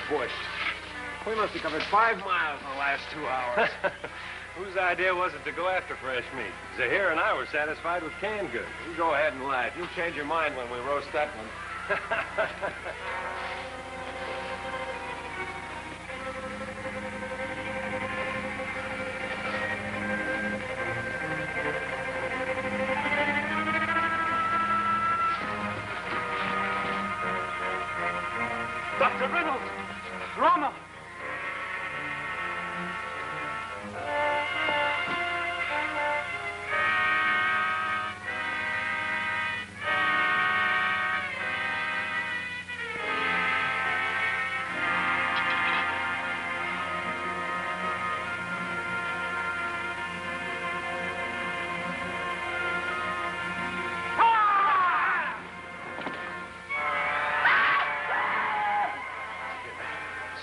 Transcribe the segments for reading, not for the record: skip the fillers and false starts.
bush. We must have covered 5 miles in the last 2 hours. Whose idea was it to go after fresh meat? Zahir and I were satisfied with canned goods. You go ahead and lie. You'll change your mind when we roast that one. Dr. Reynolds! Ramar!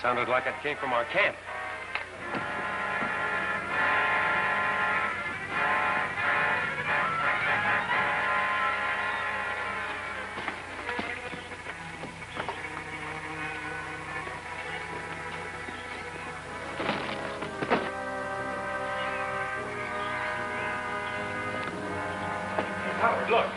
Sounded like it came from our camp. Oh, look.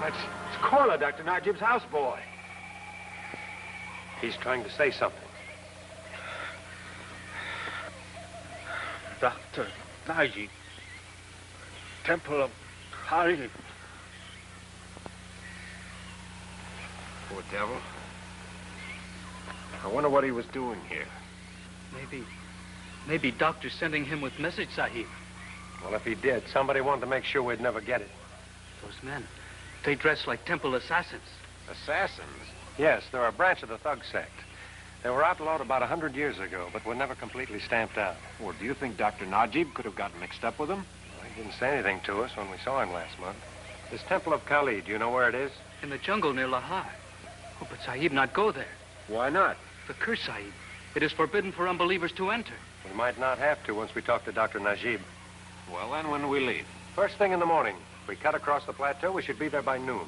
It's Korla, Dr. Najib's houseboy. He's trying to say something. Dr. Najib. Temple of Kaali. Poor devil. I wonder what he was doing here. Maybe Doctor's sending him with message, Sahib. Well, if he did, somebody wanted to make sure we'd never get it. Those men, they dress like temple assassins. Assassins? Yes, they're a branch of the thug sect. They were outlawed about 100 years ago, but were never completely stamped out. Well, do you think Dr. Najib could have gotten mixed up with them? Well, he didn't say anything to us when we saw him last month. This Temple of Kaali, do you know where it is? In the jungle near Lahore. Oh, but Sahib, not go there. Why not? The curse, Sahib. It is forbidden for unbelievers to enter. We might not have to once we talk to Dr. Najib. Well, then, when do we leave? First thing in the morning. If we cut across the plateau, we should be there by noon.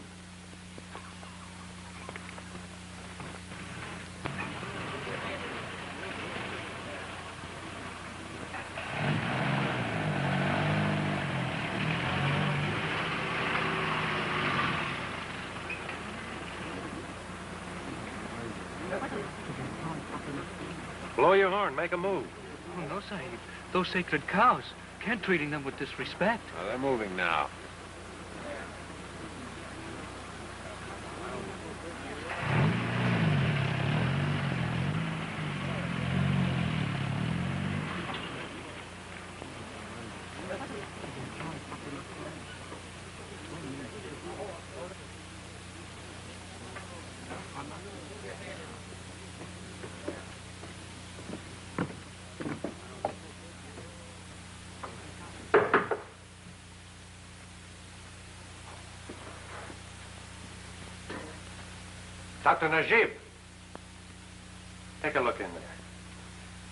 Blow your horn, make a move. Oh, no, Sahib. Those sacred cows. Can't treating them with disrespect. Oh, they're moving now. Dr. Najib. Take a look in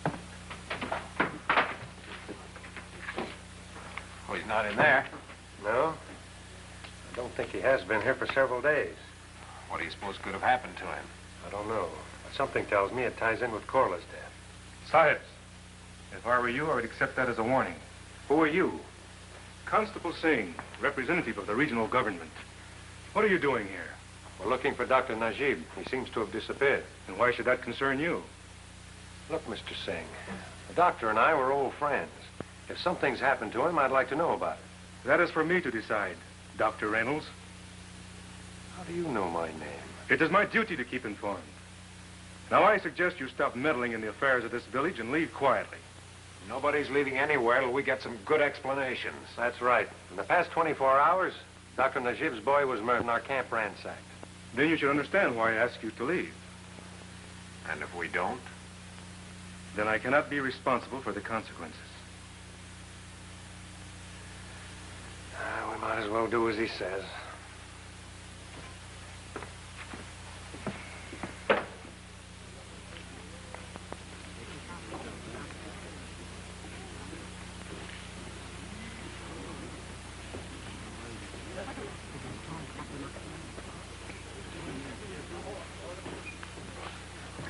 there. Oh, he's not in there. No? I don't think he has been here for several days. What do you suppose could have happened to him? I don't know. But something tells me it ties in with Korla's death. Sahibs, if I were you, I would accept that as a warning. Who are you? Constable Singh, representative of the regional government. What are you doing here? We're looking for Dr. Najib. He seems to have disappeared. And why should that concern you? Look, Mr. Singh, the doctor and I were old friends. If something's happened to him, I'd like to know about it. That is for me to decide, Dr. Reynolds. How do you know my name? It is my duty to keep informed. Now, I suggest you stop meddling in the affairs of this village and leave quietly. Nobody's leaving anywhere till we get some good explanations. That's right. In the past 24 hours, Dr. Najib's boy was murdered and our camp ransacked. Then you should understand why I ask you to leave. And if we don't? Then I cannot be responsible for the consequences. We might as well do as he says.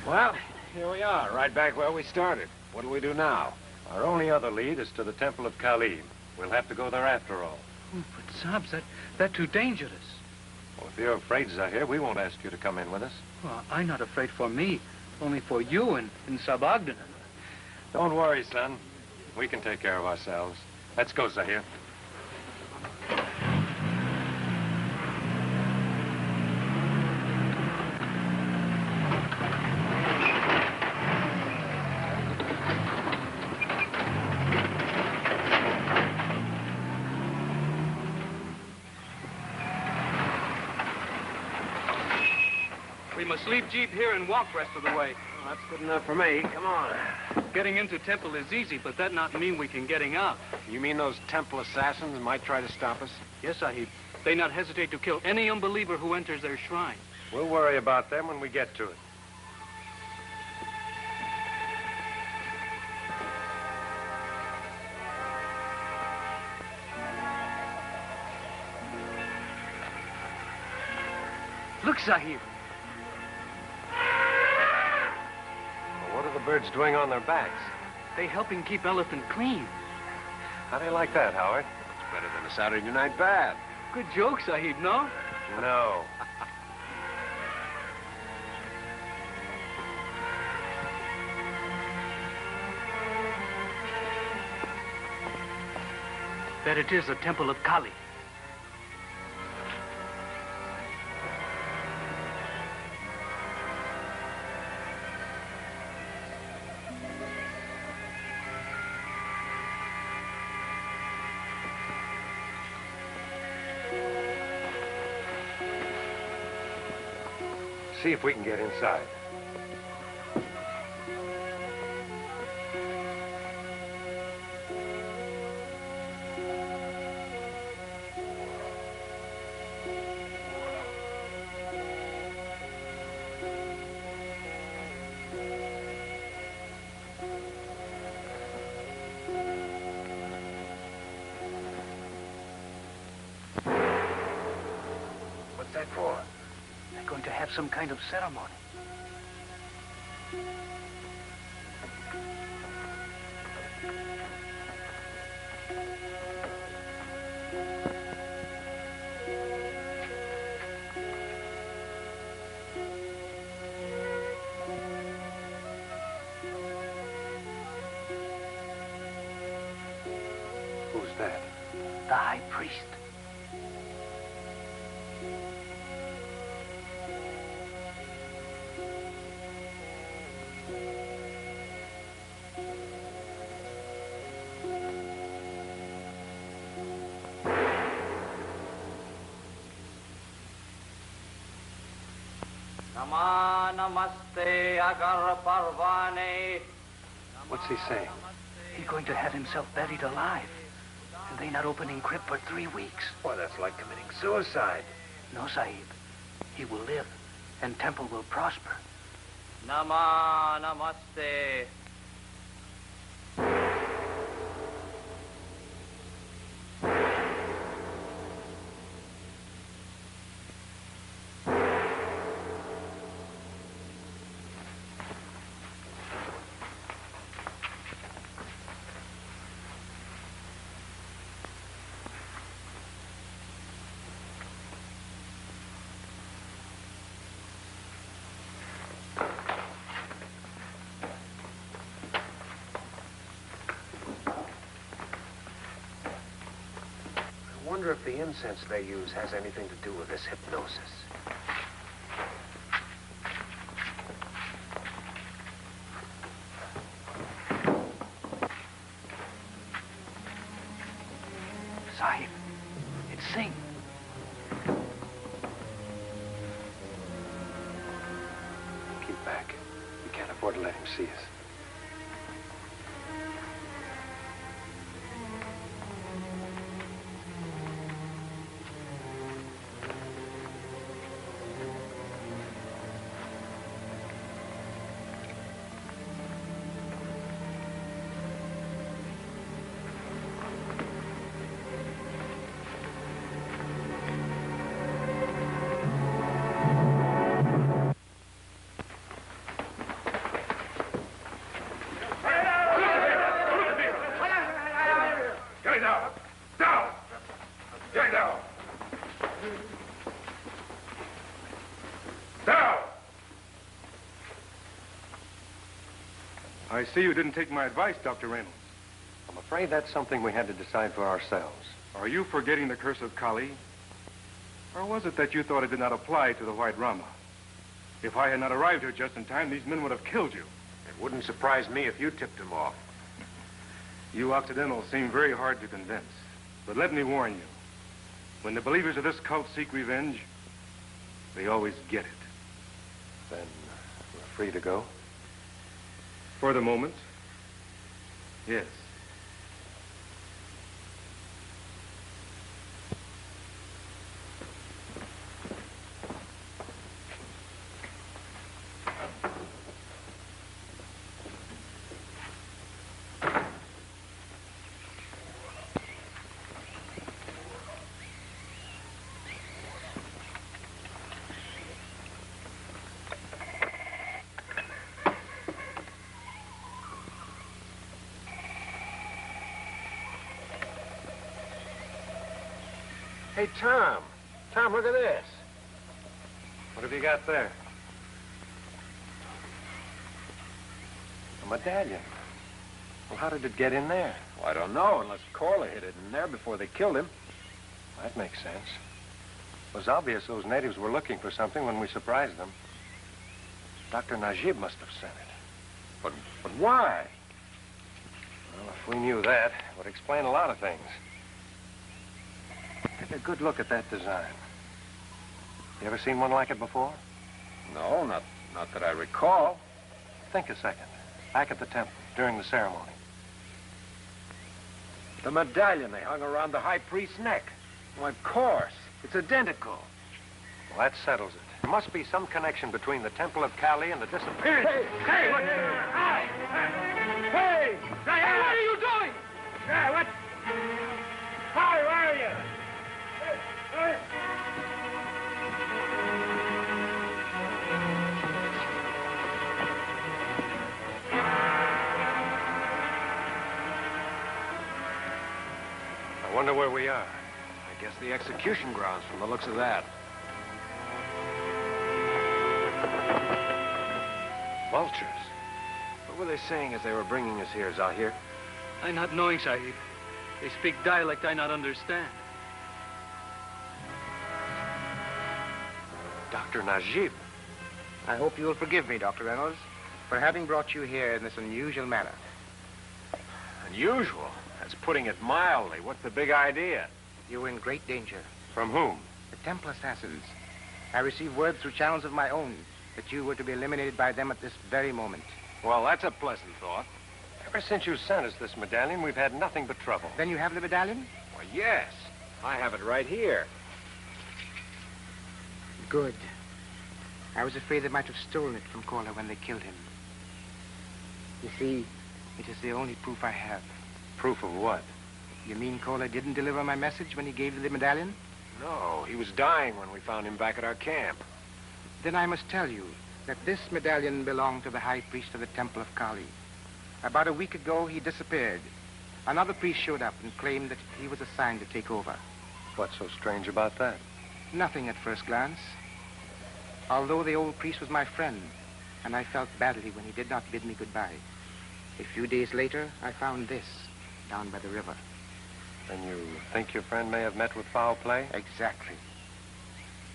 Well, here we are, right back where we started. What do we do now? Our only other lead is to the Temple of Kaali. We'll have to go there after all. Oh, but Sabs, that's too dangerous. Well, if you're afraid, Zahir, we won't ask you to come in with us. Well, I'm not afraid for me, only for you and Sub Ogden. Don't worry, son. We can take care of ourselves. Let's go, Zahir. We must leave Jeep here and walk rest of the way. Well, that's good enough for me. Come on. Getting into Temple is easy, but that not mean we can getting out. You mean those temple assassins might try to stop us? Yes, Sahib. They not hesitate to kill any unbeliever who enters their shrine. We'll worry about them when we get to it. Look, Sahib. Well, what are the birds doing on their backs? They helping keep elephant clean. How do you like that, Howard? It's better than a Saturday night bath. Good joke, Sahib, no? No. That it is the Temple of Kaali. See if we can get inside. What's that for? They're going to have some kind of ceremony. Who's that? The high priest. Namaste agar parvane. What's he saying? He's going to have himself buried alive. And they not opening crypt for 3 weeks. Boy, that's like committing suicide. No, Sahib. He will live, and temple will prosper. Namaste. I wonder if the incense they use has anything to do with this hypnosis. Sahib, it's Singh. Keep back. We can't afford to let him see us. I see you didn't take my advice, Dr. Reynolds. I'm afraid that's something we had to decide for ourselves. Are you forgetting the curse of Kaali? Or was it that you thought it did not apply to the White Rama? If I had not arrived here just in time, these men would have killed you. It wouldn't surprise me if you tipped him off. You Occidentals seem very hard to convince. But let me warn you, when the believers of this cult seek revenge, they always get it. Then we're free to go? For the moment, yes. Hey, Tom. Tom, look at this. What have you got there? A medallion. Well, how did it get in there? Well, I don't know, unless Corley hid it in there before they killed him. That makes sense. It was obvious those natives were looking for something when we surprised them. Dr. Najib must have sent it. But why? Well, if we knew that, it would explain a lot of things. Take a good look at that design. You ever seen one like it before? No, not that I recall. Think a second. Back at the temple, during the ceremony. The medallion they hung around the high priest's neck. Well, of course. It's identical. Well, that settles it. There must be some connection between the temple of Kaali and the disappearance. Hey, what? Hey! What are you doing? Yeah, what? Hi, where are you? Hey! I wonder where we are. I guess the execution grounds from the looks of that. Vultures. What were they saying as they were bringing us here, Zahir? I not knowing, Sahib. They speak dialect I not understand. Dr. Najib. I hope you will forgive me, Dr. Reynolds, for having brought you here in this unusual manner. Unusual? That's putting it mildly. What's the big idea? You were in great danger. From whom? The Temple assassins. I received word through channels of my own that you were to be eliminated by them at this very moment. Well, that's a pleasant thought. Ever since you sent us this medallion, we've had nothing but trouble. Then you have the medallion? Well, yes. I have it right here. Good. I was afraid they might have stolen it from Kola when they killed him. You see, it is the only proof I have. Proof of what? You mean Kola didn't deliver my message when he gave you the medallion? No, he was dying when we found him back at our camp. Then I must tell you that this medallion belonged to the high priest of the Temple of Kaali. About a week ago, he disappeared. Another priest showed up and claimed that he was assigned to take over. What's so strange about that? Nothing at first glance. Although the old priest was my friend, and I felt badly when he did not bid me goodbye. A few days later, I found this down by the river. Then you think your friend may have met with foul play? Exactly.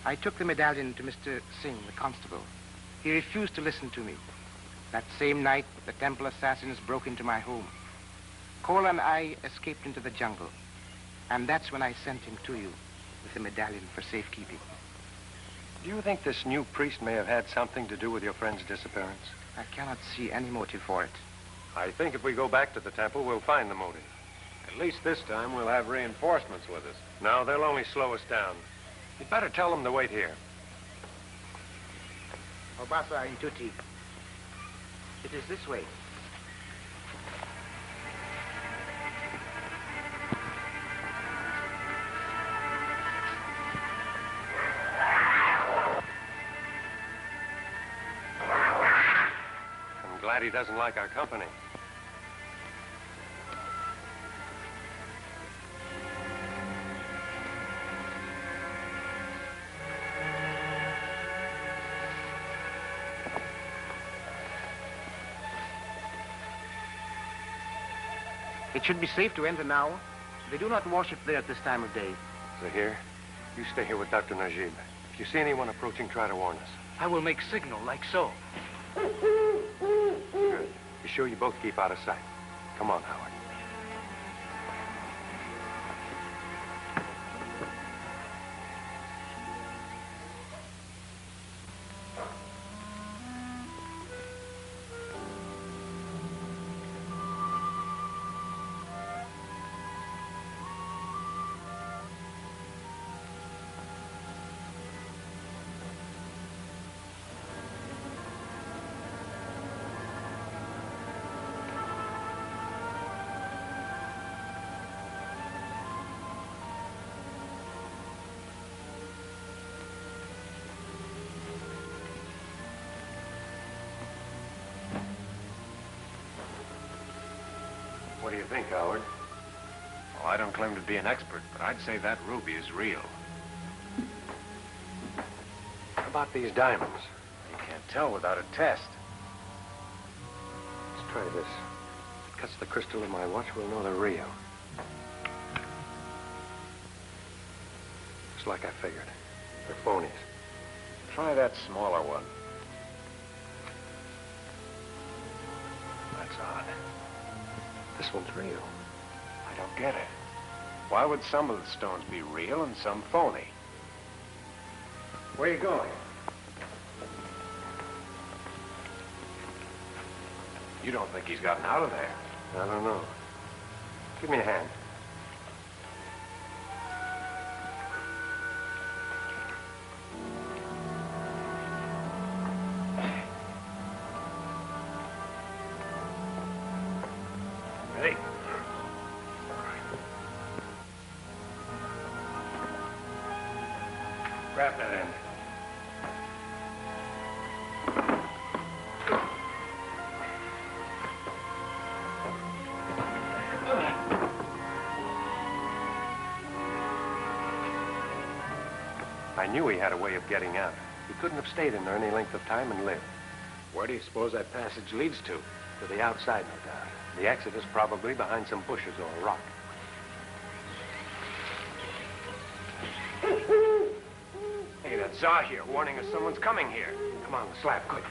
I took the medallion to Mr. Singh, the constable. He refused to listen to me. That same night, the temple assassins broke into my home. Kola and I escaped into the jungle. And that's when I sent him to you with the medallion for safekeeping. Do you think this new priest may have had something to do with your friend's disappearance? I cannot see any motive for it. I think if we go back to the temple, we'll find the motive. At least this time we'll have reinforcements with us. No, they'll only slow us down. You'd better tell them to wait here. Obasa in Tutti. It is this way. I'm glad he doesn't like our company. It should be safe to enter now. They do not worship there at this time of day. Zahir, you stay here with Dr. Najib. If you see anyone approaching, try to warn us. I will make signal like so. Good. Be sure you both keep out of sight. Come on, Howard. What do you think, Howard? Well, I don't claim to be an expert, but I'd say that ruby is real. How about these diamonds? You can't tell without a test. Let's try this. If it cuts the crystal of my watch, we'll know they're real. Just like I figured. They're phonies. Try that smaller one. That's odd. This one's real. I don't get it. Why would some of the stones be real and some phony? Where are you going? You don't think he's gotten out of there? I don't know. Give me a hand. Ready? Grab that end. I knew he had a way of getting out. He couldn't have stayed in there any length of time and lived. Where do you suppose that passage leads to? To the outside, no doubt. The exit is probably behind some bushes or a rock. Hey, that's Zahir warning us someone's coming here. Come on, the slab, quick.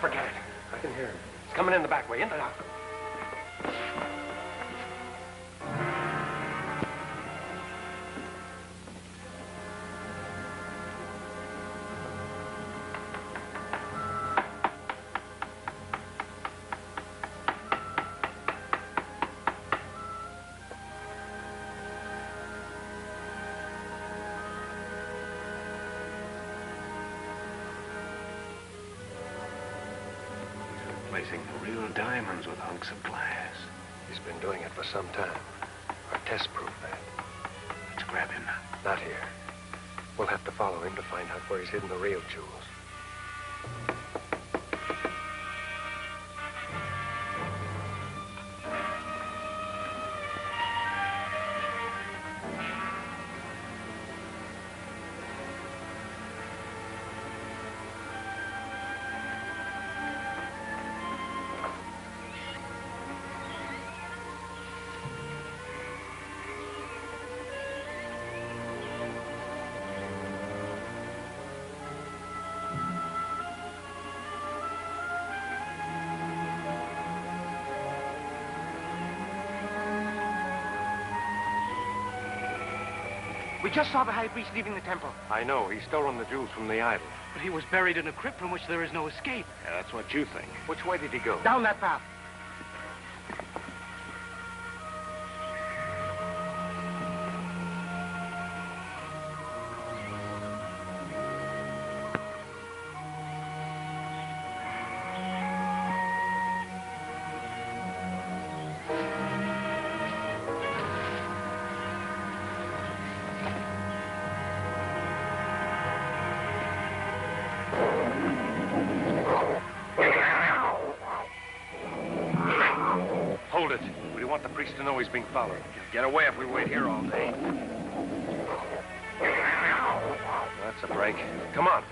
Forget it. I can hear him. He's coming in the back way, in the house. Placing the real diamonds with hunks of glass. He's been doing it for some time. Our tests prove that. Let's grab him. Not here. We'll have to follow him to find out where he's hidden the real jewels. We just saw the high priest leaving the temple. I know. He's stolen the jewels from the idol. But he was buried in a crypt from which there is no escape. Yeah, that's what you think. Which way did he go? Down that path. police to know he's being followed. Get away if we wait here all day. That's a break. Come on.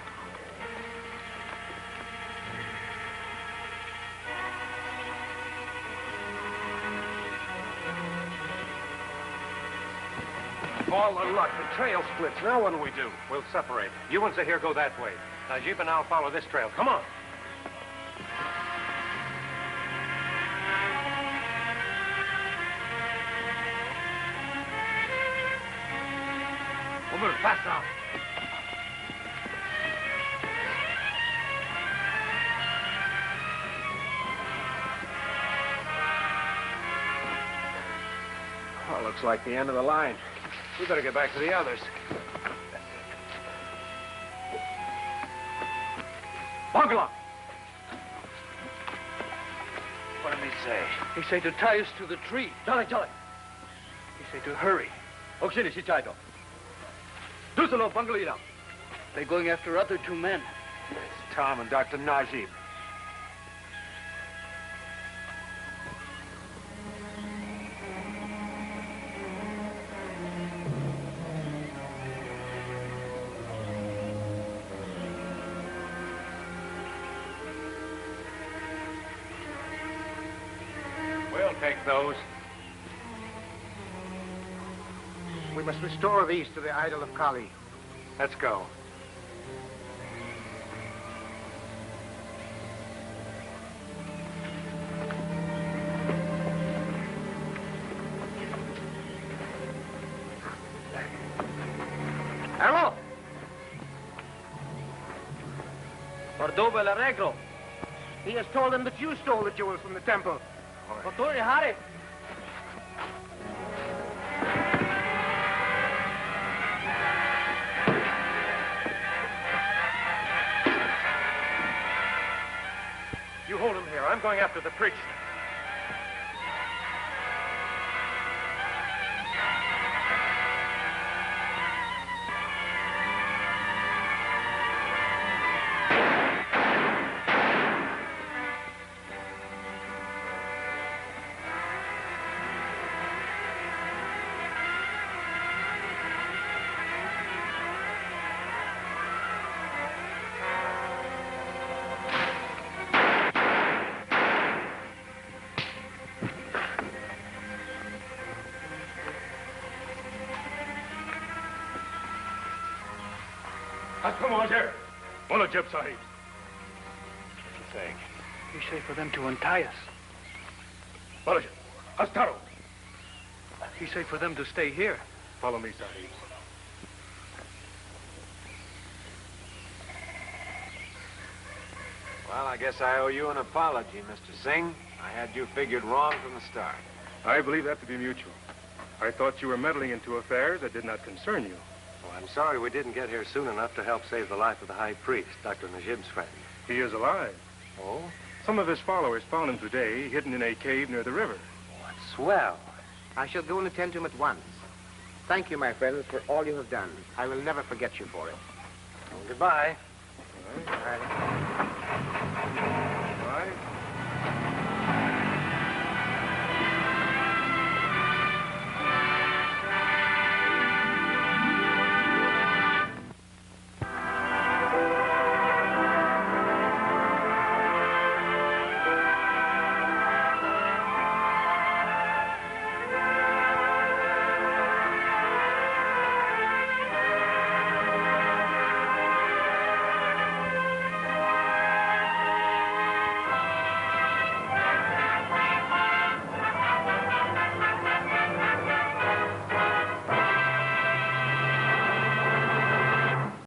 All the luck. The trail splits. Now what do we do? We'll separate. You and Zahir go that way. Najib and I'll follow this trail. Come on. Umar, fast now. Oh, looks like the end of the line. We better get back to the others. Bungalow! What did he say? He say to tie us to the tree. Charlie. He say to hurry. Oksini, si Chaito. Do so, Bungalow. They're going after other two men. It's Tom and Dr. Najib. We'll take those. We must restore these to the idol of Kaali. Let's go. Hello! Cordoba el arreglo. He has told them that you stole the jewels from the temple. Fortuna, Harry. You hold him here. I'm going after the priest. Come on, here. Jib Sahib. What do you think? He say for them to untie us. Molojib. Astaro. He say for them to stay here. Follow me, Sahib. Well, I guess I owe you an apology, Mr. Singh. I had you figured wrong from the start. I believe that to be mutual. I thought you were meddling into affairs that did not concern you. Oh, I'm sorry we didn't get here soon enough to help save the life of the high priest, Dr. Najib's friend. He is alive. Oh? Some of his followers found him today, hidden in a cave near the river. What swell. I shall go and attend to him at once. Thank you, my friends, for all you have done. I will never forget you for it. Well, goodbye. All right.